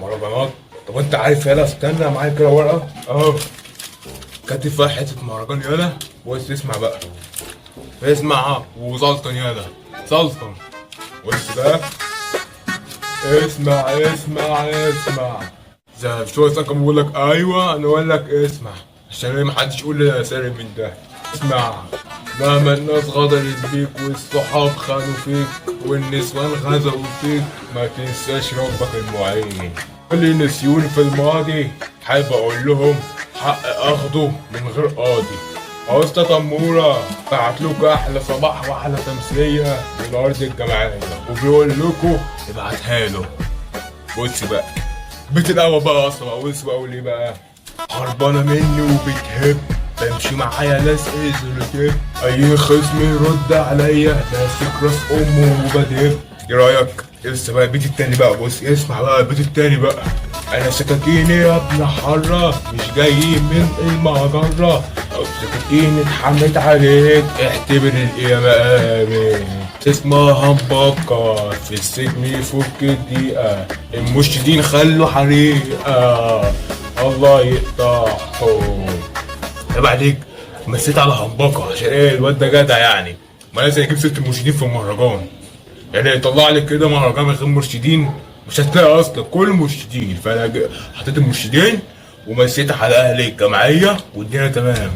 مهرجانات. طب انت عارف يالا، استنى معايا كده ورقه اهو، كاتب فيها حته مهرجان يالا. بص اسمع بقى، اسمع وسلطن يالا، سلطن. بص بقى، اسمع. زي شو كان بيقول لك ايوه، انا اقول لك اسمع عشان ما حدش يقول لي انا سارق من ده. اسمع. مهما الناس غدرت بيك والصحاب خانوا فيك والنسوان غزقوا فيك، ما تنساش ربك المعين. كل نسيوني في الماضي حابب اقول لهم حق اخده من غير قاضي. عوزت تمورة بعتلكوا احلى صباح واحلى تمثيلية من ارض الجمعية، وبيقول لكم ابعتها له. بص بقى، بيت القهوة بقى اصلا، بص بقى اقول ايه بقى. هربانة مني وبتهب، بمشي معايا ناس ايه، اي خصم يرد عليا ماسك راس امه وبدب. ايه رايك؟ لسه بقى البيت التاني بقى، بص اسمع بقى البيت التاني بقى. انا سكاكيني يا ابن حرة مش جاي من المجرة، او سكاكيني اتحمت عليك اعتبر القيامة قامت. اسمها مبكر في السجن يفك الدقيقة، المرشدين خلوا حريقة الله يقطعهم. عيب عليك، مسيت على همبكة عشان ايه؟ الواد ده جدع يعني، ما لازم يجيب ست مرشدين في المهرجان. يعني يطلع لك كده مهرجان من غير مرشدين مش هتلاقي اصلا، كل مرشدين. فانا حطيت المرشدين ومسيت على اهل الجمعيه والدنيا تمام.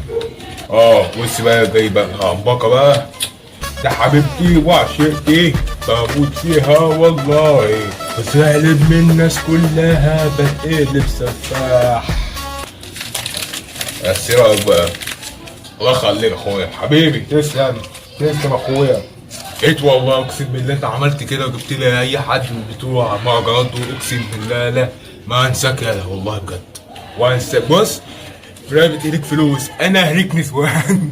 بص بقى جاي بقى همبكة بقى، ده حبيبتي وعشقتي بموت فيها والله، بزعلب من الناس كلها بتقلب سفاح. بس ايه رايك بقى؟ الله يخليك اخويا حبيبي، تسلم اخويا. جيت والله اقسم بالله انت عملت كده وجبت لي اي حد من بتوع مهرجانات دول، اقسم بالله لا ما انساك يالا والله بجد. وانساك بص، في رقبة ايديك فلوس انا هريك نسوان.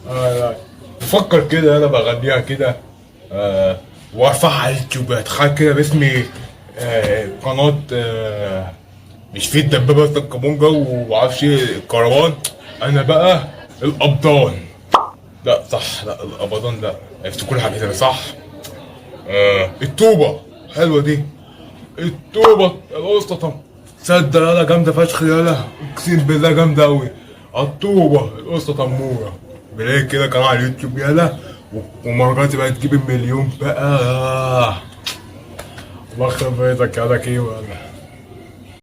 لا بفكر كده انا بغنيها كده، وارفعها على اليوتيوب، اتخيل كده باسمي قناة مش في الدبابة الكابونجا ومعرفش ايه الكروان، انا بقى القبضان. لا صح، لا القبضان، لا عرفت كل حاجة كده صح. الطوبة حلوة دي، الطوبة القسطة، تصدق يالا جامدة فشخ يالا، اقسم بالله جامدة اوي. الطوبة القسطة تمورة بلاقي كده قناة على اليوتيوب يالا، ومراتي بقى تجيب المليون بقى. الله يخرب بيتك يالا كيما.